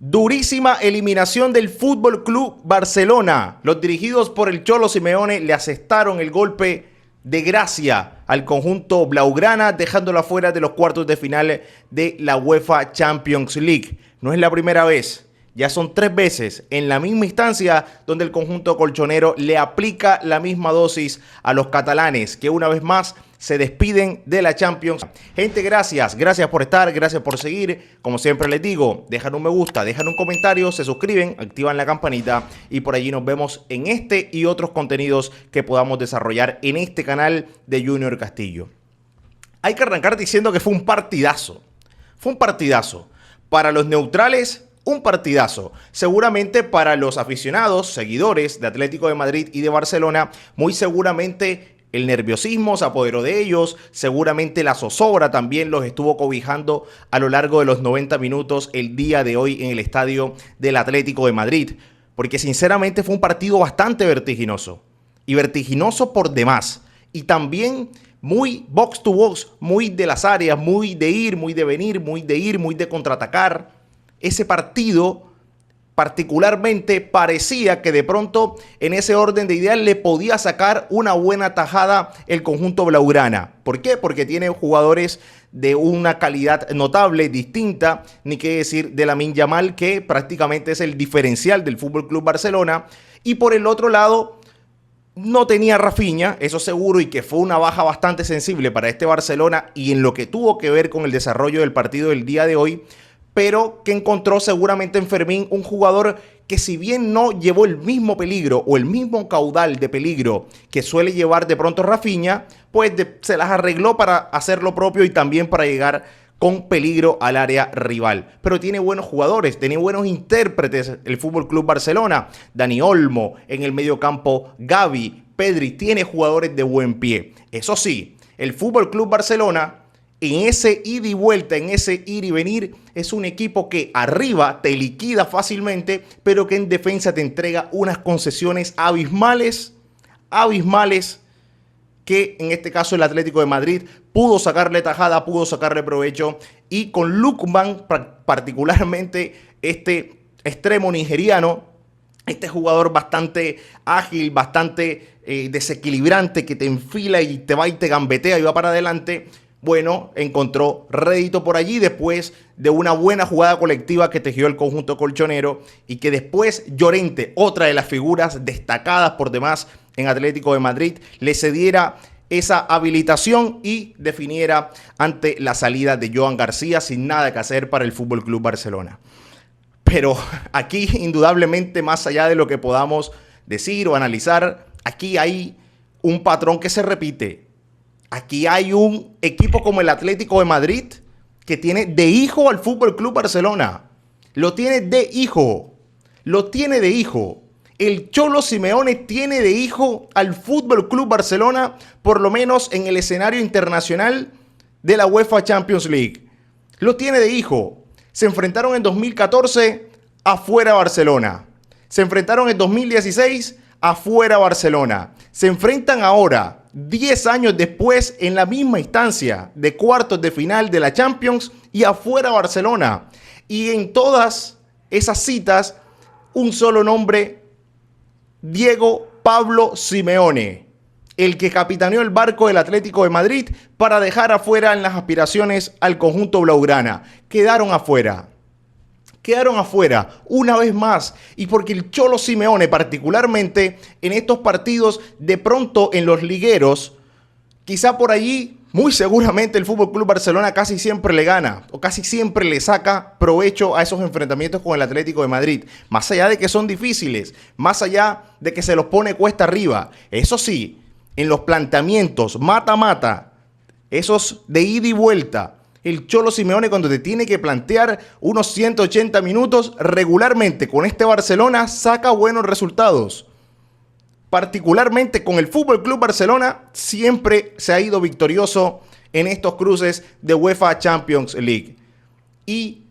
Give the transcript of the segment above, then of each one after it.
Durísima eliminación del Fútbol Club Barcelona. Los dirigidos por el Cholo Simeone le asestaron el golpe de gracia al conjunto blaugrana, dejándolo afuera de los cuartos de final de la UEFA Champions League. No es la primera vez, ya son 3 veces en la misma instancia donde el conjunto colchonero le aplica la misma dosis a los catalanes, que una vez más se despiden de la Champions. Gente, gracias por estar, gracias por seguir. Como siempre les digo, dejan un me gusta, dejan un comentario, se suscriben, activan la campanita y por allí nos vemos en este y otros contenidos que podamos desarrollar en este canal de Junior Castillo. Hay que arrancar diciendo que fue un partidazo. Fue un partidazo. Para los neutrales, un partidazo. Seguramente para los aficionados, seguidores de Atlético de Madrid y de Barcelona, muy seguramente el nerviosismo se apoderó de ellos, seguramente la zozobra también los estuvo cobijando a lo largo de los 90 minutos el día de hoy en el estadio del Atlético de Madrid, porque sinceramente fue un partido bastante vertiginoso, y vertiginoso por demás, y también muy box to box, muy de las áreas, muy de ir, muy de venir, muy de contraatacar. Ese partido particularmente parecía que de pronto en ese orden de ideas le podía sacar una buena tajada el conjunto blaugrana. ¿Por qué? Porque tiene jugadores de una calidad notable, distinta, ni qué decir de Lamine Yamal, que prácticamente es el diferencial del FC Barcelona. Y por el otro lado, no tenía Rafinha, eso seguro, y que fue una baja bastante sensible para este Barcelona y en lo que tuvo que ver con el desarrollo del partido del día de hoy, pero que encontró seguramente en Fermín un jugador que, si bien no llevó el mismo peligro o el mismo caudal de peligro que suele llevar de pronto Rafinha, pues se las arregló para hacer lo propio y también para llegar con peligro al área rival. Pero tiene buenos jugadores, tiene buenos intérpretes el FC Barcelona. Dani Olmo, en el mediocampo Gavi, Pedri, tiene jugadores de buen pie. Eso sí, el FC Barcelona, en ese ida y vuelta, en ese ir y venir, es un equipo que arriba te liquida fácilmente, pero que en defensa te entrega unas concesiones abismales, que en este caso el Atlético de Madrid pudo sacarle tajada, pudo sacarle provecho, y con Lookman, particularmente este extremo nigeriano, este jugador bastante ágil, bastante desequilibrante, que te enfila y te va y te gambetea y va para adelante. Bueno, encontró rédito por allí después de una buena jugada colectiva que tejió el conjunto colchonero, y que después Llorente, otra de las figuras destacadas por demás en Atlético de Madrid, le cediera esa habilitación y definiera ante la salida de Joan García sin nada que hacer para el FC Barcelona. Pero aquí, indudablemente, más allá de lo que podamos decir o analizar, aquí hay un patrón que se repite. Aquí hay un equipo como el Atlético de Madrid que tiene de hijo al FC Barcelona. Lo tiene de hijo. Lo tiene de hijo. El Cholo Simeone tiene de hijo al FC Barcelona, por lo menos en el escenario internacional de la UEFA Champions League. Lo tiene de hijo. Se enfrentaron en 2014, afuera Barcelona. Se enfrentaron en 2016, afuera Barcelona. Se enfrentan ahora, 10 años después, en la misma instancia de cuartos de final de la Champions y afuera Barcelona. Y en todas esas citas, un solo nombre: Diego Pablo Simeone, el que capitaneó el barco del Atlético de Madrid para dejar afuera en las aspiraciones al conjunto blaugrana. Quedaron afuera una vez más, y porque el Cholo Simeone, particularmente en estos partidos, de pronto en los ligueros, quizá por allí, muy seguramente el FC Barcelona casi siempre le gana o casi siempre le saca provecho a esos enfrentamientos con el Atlético de Madrid, más allá de que son difíciles, más allá de que se los pone cuesta arriba. Eso sí, en los planteamientos mata-mata, esos de ida y vuelta, el Cholo Simeone, cuando te tiene que plantear unos 180 minutos, regularmente con este Barcelona saca buenos resultados. Particularmente con el FC Barcelona, siempre se ha ido victorioso en estos cruces de UEFA Champions League. Y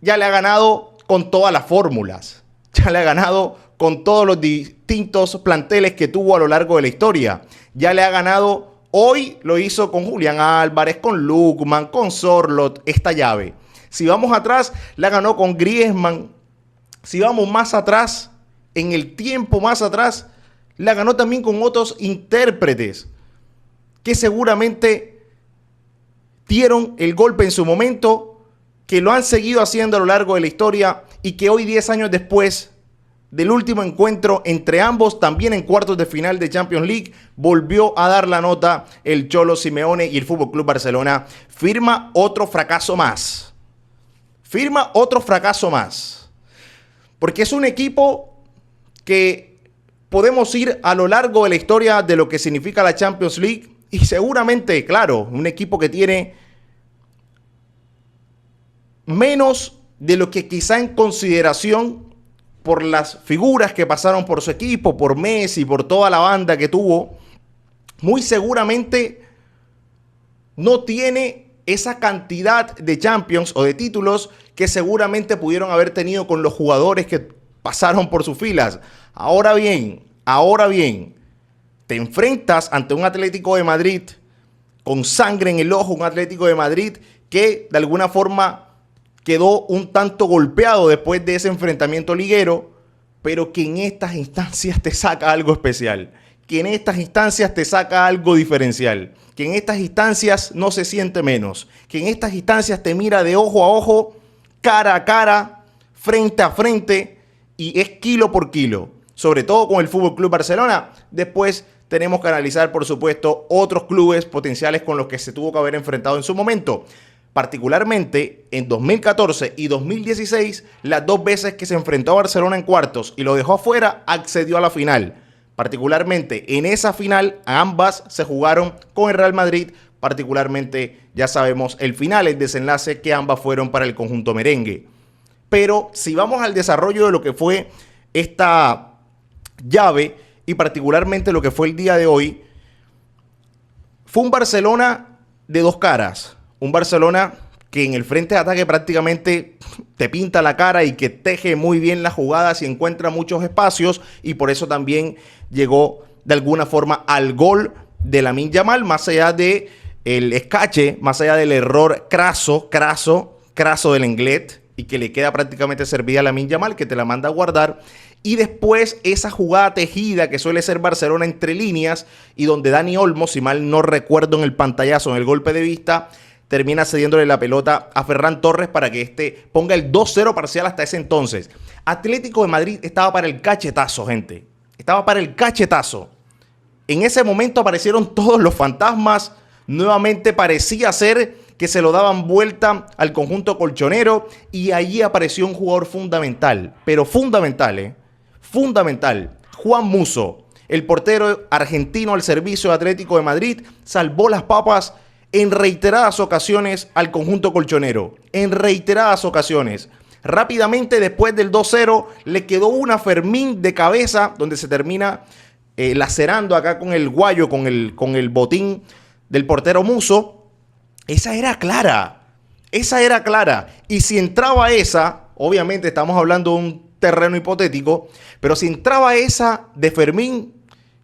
ya le ha ganado con todas las fórmulas. Ya le ha ganado con todos los distintos planteles que tuvo a lo largo de la historia. Ya le ha ganado. Hoy lo hizo con Julián Álvarez, con Lookman, con Sorloth, esta llave. Si vamos atrás, la ganó con Griezmann, Si vamos más atrás, en el tiempo más atrás, la ganó también con otros intérpretes que seguramente dieron el golpe en su momento, que lo han seguido haciendo a lo largo de la historia y que hoy, 10 años después del último encuentro entre ambos, también en cuartos de final de Champions League, volvió a dar la nota el Cholo Simeone y el Fútbol Club Barcelona firma otro fracaso más. Firma otro fracaso más. Porque es un equipo que podemos ir a lo largo de la historia de lo que significa la Champions League y seguramente, claro, un equipo que tiene menos de lo que quizá en consideración por las figuras que pasaron por su equipo, por Messi, por toda la banda que tuvo, muy seguramente no tiene esa cantidad de Champions o de títulos que seguramente pudieron haber tenido con los jugadores que pasaron por sus filas. Ahora bien, te enfrentas ante un Atlético de Madrid con sangre en el ojo, un Atlético de Madrid que de alguna forma quedó un tanto golpeado después de ese enfrentamiento liguero, pero que en estas instancias te saca algo especial, que en estas instancias te saca algo diferencial, que en estas instancias no se siente menos, que en estas instancias te mira de ojo a ojo, cara a cara, frente a frente, y es kilo por kilo, sobre todo con el Fútbol Club Barcelona. Después tenemos que analizar, por supuesto, otros clubes potenciales con los que se tuvo que haber enfrentado en su momento. Particularmente en 2014 y 2016, las dos veces que se enfrentó a Barcelona en cuartos y lo dejó afuera, accedió a la final. Particularmente en esa final, ambas se jugaron con el Real Madrid. Particularmente, ya sabemos el final, el desenlace, que ambas fueron para el conjunto merengue. Pero si vamos al desarrollo de lo que fue esta llave y particularmente lo que fue el día de hoy, fue un Barcelona de dos caras. Un Barcelona que en el frente de ataque prácticamente te pinta la cara y que teje muy bien las jugadas y encuentra muchos espacios, y por eso también llegó de alguna forma al gol de Lamine Yamal, más allá de el escache, más allá del error craso del Lenglet, y que le queda prácticamente servida a Lamine Yamal, que te la manda a guardar. Y después esa jugada tejida que suele ser Barcelona entre líneas y donde Dani Olmo, si mal no recuerdo en el pantallazo, en el golpe de vista, termina cediéndole la pelota a Ferran Torres para que este ponga el 2-0 parcial hasta ese entonces. Atlético de Madrid estaba para el cachetazo, gente. Estaba para el cachetazo. En ese momento aparecieron todos los fantasmas. Nuevamente parecía ser que se lo daban vuelta al conjunto colchonero y allí apareció un jugador fundamental, pero fundamental, fundamental. Juan Musso, el portero argentino al servicio de Atlético de Madrid, salvó las papas en reiteradas ocasiones al conjunto colchonero. En reiteradas ocasiones. Rápidamente, después del 2-0, le quedó una Fermín de cabeza, donde se termina lacerando acá con el guayo, con el botín del portero Musso. Esa era clara. Esa era clara. Y si entraba esa, obviamente estamos hablando de un terreno hipotético, pero si entraba esa de Fermín,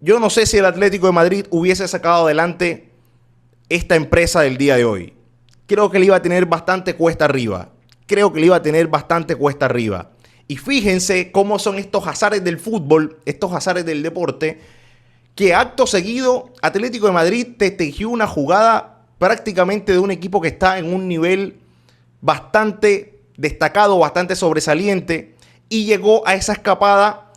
yo no sé si el Atlético de Madrid hubiese sacado adelante esta empresa del día de hoy. Creo que le iba a tener bastante cuesta arriba. Y fíjense cómo son estos azares del fútbol, estos azares del deporte, que acto seguido Atlético de Madrid te tejió una jugada prácticamente de un equipo que está en un nivel bastante destacado, bastante sobresaliente, y llegó a esa escapada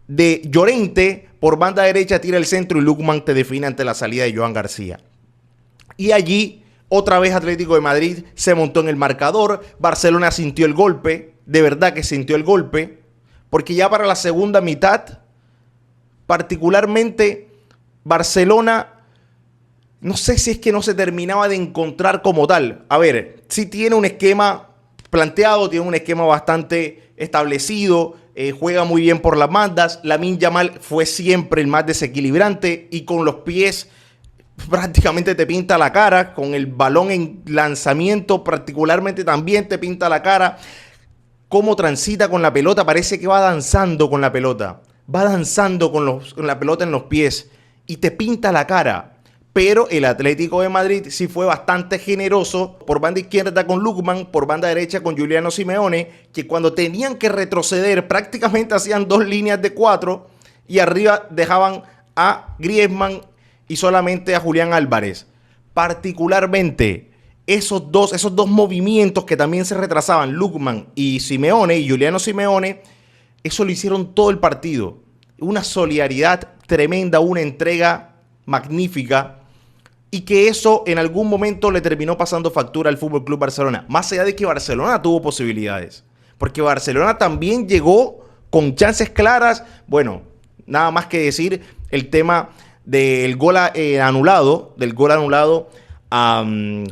de Llorente por banda derecha, tira el centro y Lookman te define ante la salida de Joan García. Y allí, otra vez Atlético de Madrid se montó en el marcador. Barcelona sintió el golpe, de verdad que sintió el golpe, porque ya para la segunda mitad, particularmente Barcelona, no sé si es que no se terminaba de encontrar como tal. A ver, sí tiene un esquema planteado, tiene un esquema bastante establecido, juega muy bien por las bandas. Lamine Yamal fue siempre el más desequilibrante y con los pies prácticamente te pinta la cara, con el balón en lanzamiento particularmente también te pinta la cara. Cómo transita con la pelota, parece que va danzando con la pelota, va danzando con la pelota en los pies y te pinta la cara. pero el Atlético de Madrid sí fue bastante generoso por banda izquierda con Lookman, por banda derecha con Giuliano Simeone, que cuando tenían que retroceder prácticamente hacían 2 líneas de 4 y arriba dejaban a Griezmann y solamente a Julián Álvarez. Particularmente esos dos movimientos que también se retrasaban, Lookman y Simeone y Giuliano Simeone, eso lo hicieron todo el partido. Una solidaridad tremenda, una entrega magnífica, y que eso en algún momento le terminó pasando factura al Fútbol Club Barcelona. Más allá de que Barcelona tuvo posibilidades, porque Barcelona también llegó con chances claras. Bueno, nada más que decir el tema del gol anulado, a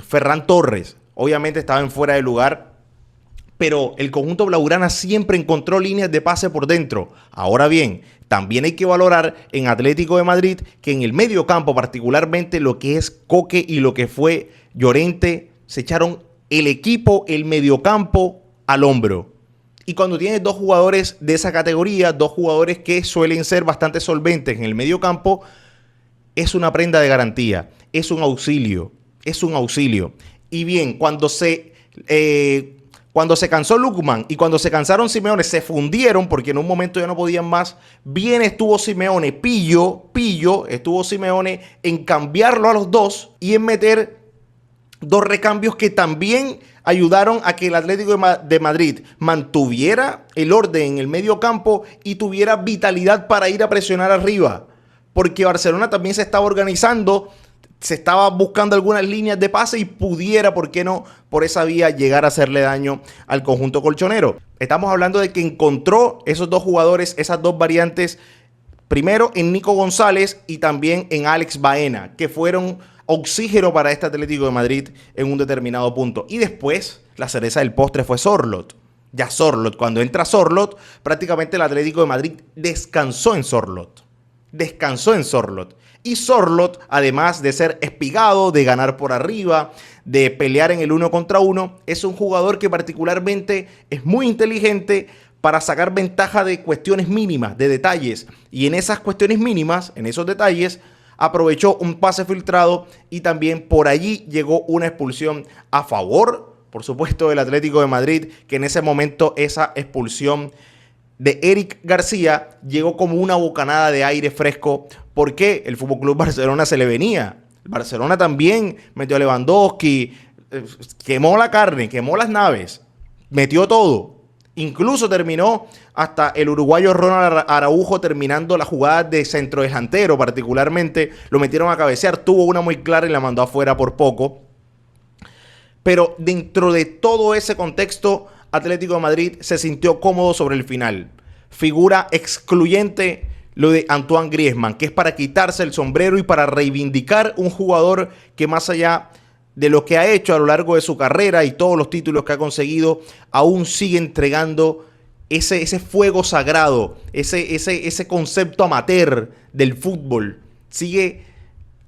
Ferran Torres. Obviamente estaba en fuera de lugar, pero el conjunto blaugrana siempre encontró líneas de pase por dentro. Ahora bien, también hay que valorar en Atlético de Madrid que en el medio campo, particularmente lo que es Coque y lo que fue Llorente, se echaron el equipo, el mediocampo al hombro. Y cuando tienes 2 jugadores de esa categoría, 2 jugadores que suelen ser bastante solventes en el mediocampo, es una prenda de garantía, es un auxilio, Y bien, cuando se cansó Lookman y cuando se cansaron Simeone, se fundieron porque en un momento ya no podían más. Bien estuvo Simeone, pillo estuvo Simeone en cambiarlo a los 2 y en meter 2 recambios que también ayudaron a que el Atlético de Madrid mantuviera el orden en el medio campo y tuviera vitalidad para ir a presionar arriba. Porque Barcelona también se estaba organizando, se estaba buscando algunas líneas de pase y pudiera, ¿por qué no?, por esa vía llegar a hacerle daño al conjunto colchonero. Estamos hablando de que encontró esos 2 jugadores, esas 2 variantes, primero en Nico González y también en Alex Baena, que fueron oxígeno para este Atlético de Madrid en un determinado punto. Y después, la cereza del postre fue Sorloth. Ya Sorloth, cuando entra Sorloth, prácticamente el Atlético de Madrid descansó en Sorloth. Y Sorloth, además de ser espigado, de ganar por arriba, de pelear en el 1 contra 1, es un jugador que particularmente es muy inteligente para sacar ventaja de cuestiones mínimas, de detalles. Y en esas cuestiones mínimas, en esos detalles, aprovechó un pase filtrado y también por allí llegó una expulsión a favor, por supuesto, del Atlético de Madrid, que en ese momento esa expulsión de Eric García llegó como una bocanada de aire fresco, porque el FC Barcelona se le venía. El Barcelona también metió a Lewandowski, quemó la carne, quemó las naves, metió todo. Incluso terminó hasta el uruguayo Ronald Araujo terminando la jugada de centro delantero, particularmente lo metieron a cabecear, tuvo una muy clara y la mandó afuera por poco. Pero dentro de todo ese contexto, Atlético de Madrid se sintió cómodo sobre el final. Figura excluyente lo de Antoine Griezmann, que es para quitarse el sombrero y para reivindicar un jugador que, más allá de lo que ha hecho a lo largo de su carrera y todos los títulos que ha conseguido, aún sigue entregando ese fuego sagrado, ese concepto amateur del fútbol. Sigue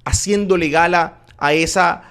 haciéndole gala a esa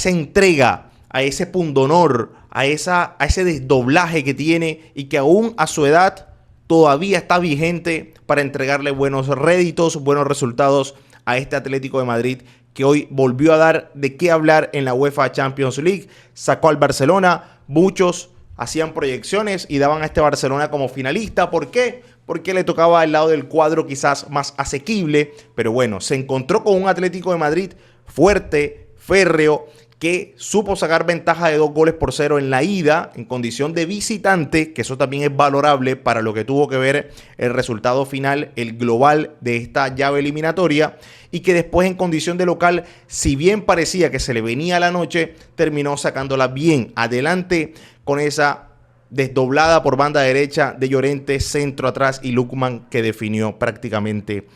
entrega, a ese pundonor, a ese desdoblaje que tiene y que aún a su edad todavía está vigente para entregarle buenos réditos, buenos resultados a este Atlético de Madrid, que hoy volvió a dar de qué hablar en la UEFA Champions League. Sacó al Barcelona, muchos hacían proyecciones y daban a este Barcelona como finalista. ¿Por qué? Porque le tocaba al lado del cuadro quizás más asequible, pero bueno, se encontró con un Atlético de Madrid fuerte, férreo, que supo sacar ventaja de 2-0 en la ida, en condición de visitante, que eso también es valorable para lo que tuvo que ver el resultado final, el global de esta llave eliminatoria, y que después en condición de local, si bien parecía que se le venía la noche, terminó sacándola bien adelante con esa desdoblada por banda derecha de Llorente, centro atrás y Lookman, que definió prácticamente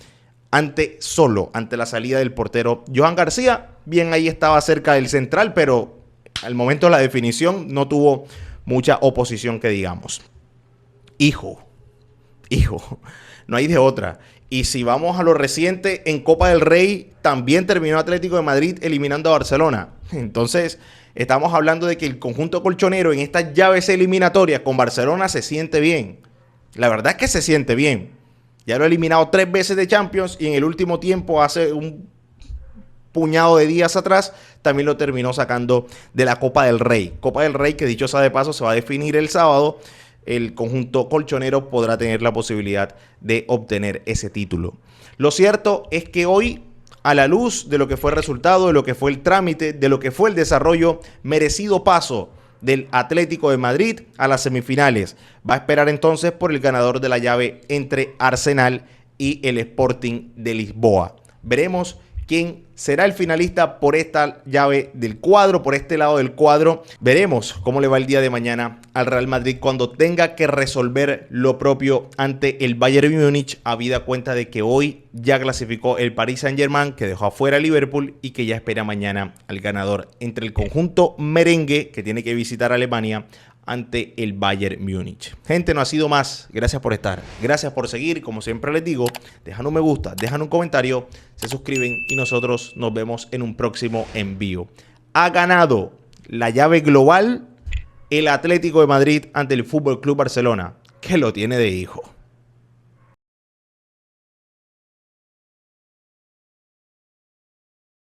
ante la salida del portero Johan García. Bien, ahí estaba cerca del central, pero al momento de la definición no tuvo mucha oposición que digamos. Hijo, no hay de otra. Y si vamos a lo reciente, en Copa del Rey también terminó Atlético de Madrid eliminando a Barcelona. Entonces, estamos hablando de que el conjunto colchonero en estas llaves eliminatorias con Barcelona se siente bien. La verdad es que se siente bien. Ya lo ha eliminado 3 veces de Champions y en el último tiempo hace puñado de días atrás, también lo terminó sacando de la Copa del Rey. Copa del Rey que, dicho sea de paso, se va a definir el sábado. El conjunto colchonero podrá tener la posibilidad de obtener ese título. Lo cierto es que hoy, a la luz de lo que fue el resultado, de lo que fue el trámite, de lo que fue el desarrollo, merecido paso del Atlético de Madrid a las semifinales. Va a esperar entonces por el ganador de la llave entre Arsenal y el Sporting de Lisboa. Veremos quién será el finalista por esta llave del cuadro, por este lado del cuadro. Veremos cómo le va el día de mañana al Real Madrid cuando tenga que resolver lo propio ante el Bayern Múnich, habida cuenta de que hoy ya clasificó el Paris Saint-Germain, que dejó afuera a Liverpool y que ya espera mañana al ganador entre el conjunto merengue, que tiene que visitar Alemania, ante el Bayern Múnich. Gente, no ha sido más. Gracias por estar. Gracias por seguir. Como siempre les digo, dejan un me gusta, dejan un comentario, se suscriben y nosotros nos vemos en un próximo envío. Ha ganado la llave global el Atlético de Madrid ante el FC Barcelona, que lo tiene de hijo.